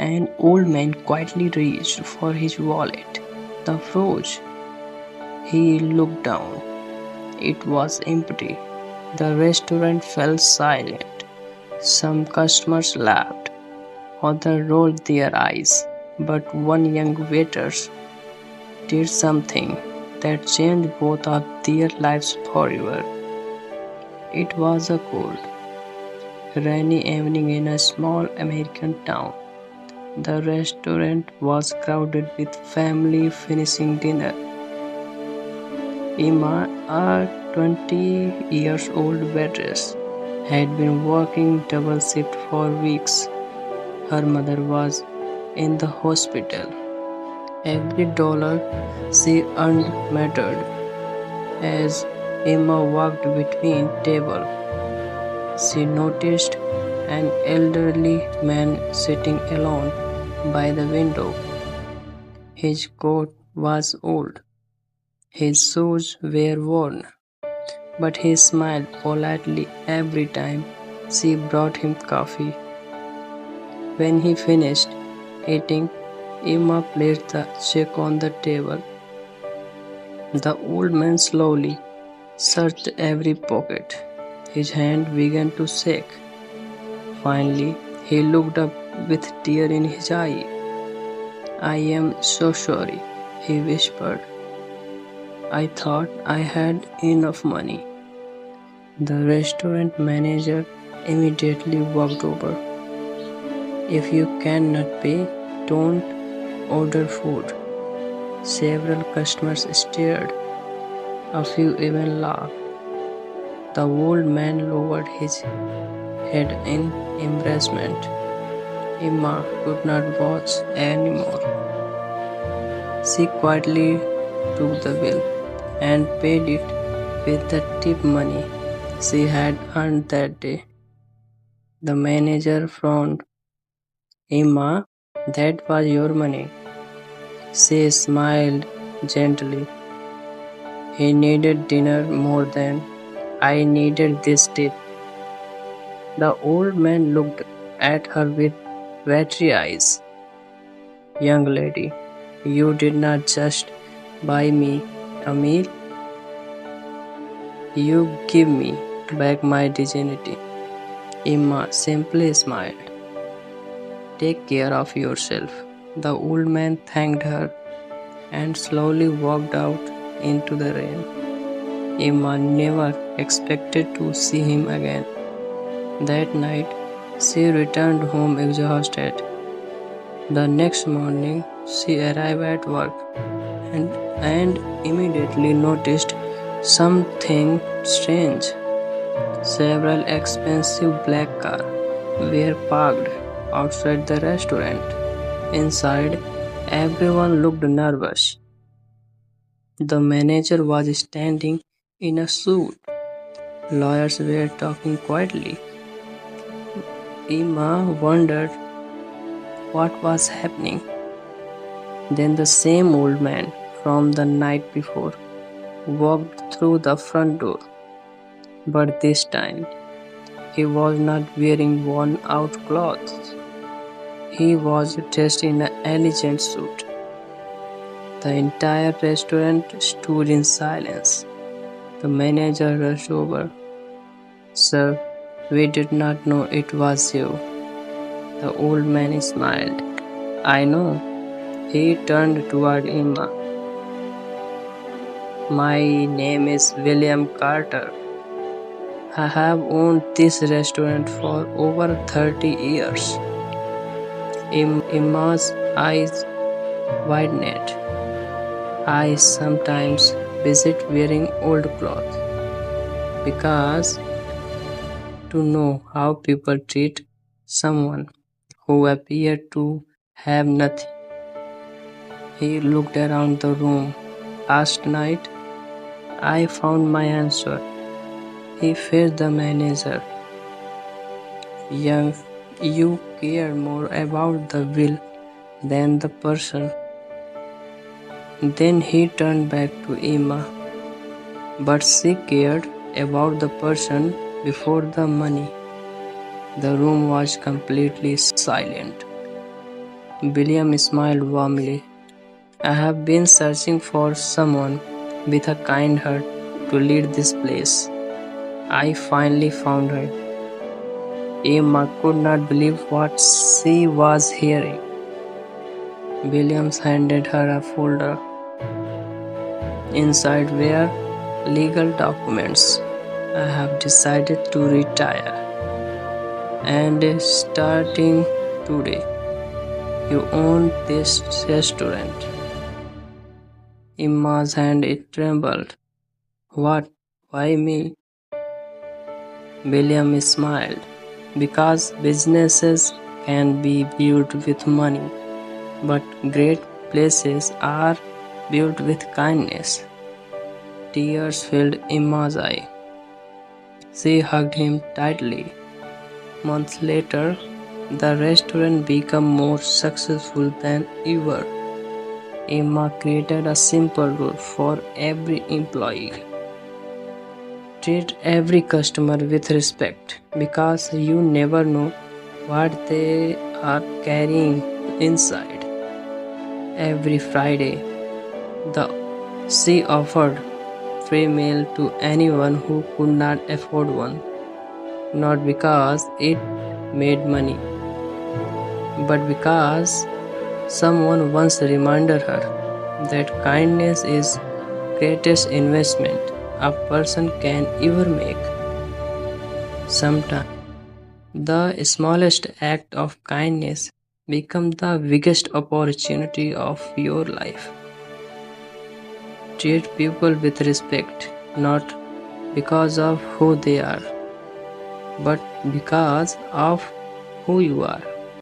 An old man quietly reached for his wallet. The froze. He looked down. It was empty. The restaurant fell silent. Some customers laughed. Others rolled their eyes. But one young waiter did something that changed both of their lives forever. It was a cold, rainy evening in a small American town. The restaurant was crowded with family finishing dinner. Emma, a 20 years old waitress, had been working double shift for weeks. Her mother was in the hospital. Every dollar she earned mattered. As Emma walked between tables, she noticed an elderly man sitting alone by the window. His coat was old, his shoes were worn, but he smiled politely every time she brought him coffee. When he finished eating, Emma placed the check on the table. The old man slowly searched every pocket. His hand began to shake. Finally, he looked up with tear in his eye. "I am so sorry," he whispered. "I thought I had enough money." The restaurant manager immediately walked over. "If you cannot pay, don't order food." Several customers stared. A few even laughed. The old man lowered his head in embarrassment. Emma could not watch anymore. She quietly took the bill and paid it with the tip money she had earned that day. The manager frowned. "Emma, that was your money." She smiled gently. "He needed dinner more than I needed this tip." The old man looked at her with watery eyes. "Young lady, you did not just buy me a meal, you give me back my dignity." Emma simply smiled. "Take care of yourself." The old man thanked her and slowly walked out into the rain. Emma never expected to see him again. That night, she returned home exhausted. The next morning, she arrived at work and immediately noticed something strange. Several expensive black cars were parked outside the restaurant. Inside, everyone looked nervous. The manager was standing in a suit. Lawyers were talking quietly. Emma wondered what was happening. Then the same old man from the night before walked through the front door. But this time, he was not wearing worn out clothes. He was dressed in an elegant suit. The entire restaurant stood in silence. The manager rushed over. "Sir, we did not know it was you." The old man smiled. "I know." He turned toward Emma. "My name is William Carter. I have owned this restaurant for over 30 years. Emma's eyes widened. "I sometimes visit wearing old clothes because to know how people treat someone who appear to have nothing." He looked around the room. "Last night, I found my answer." He faced the manager. "Young, you care more about the will than the person." Then he turned back to Emma. But she cared about the person before the money. The room was completely silent. William smiled warmly. I have been searching for someone with a kind heart to lead this place. I finally found her. Emma could not believe what she was hearing. Williams handed her a folder. Inside were legal documents. I have decided to retire, and starting today, you own this restaurant. Emma's hand it trembled. What? Why me? William smiled. Because businesses can be built with money, but great places are built with kindness. Tears filled Emma's eye. She hugged him tightly. Months later, the restaurant became more successful than ever. Emma created a simple rule for every employee. Treat every customer with respect because you never know what they are carrying inside. Every Friday, the she offered free meal to anyone who could not afford one, not because it made money, but because someone once reminded her that kindness is greatest investment a person can ever make. Sometimes the smallest act of kindness becomes the biggest opportunity of your life. Treat people with respect, not because of who they are, but because of who you are.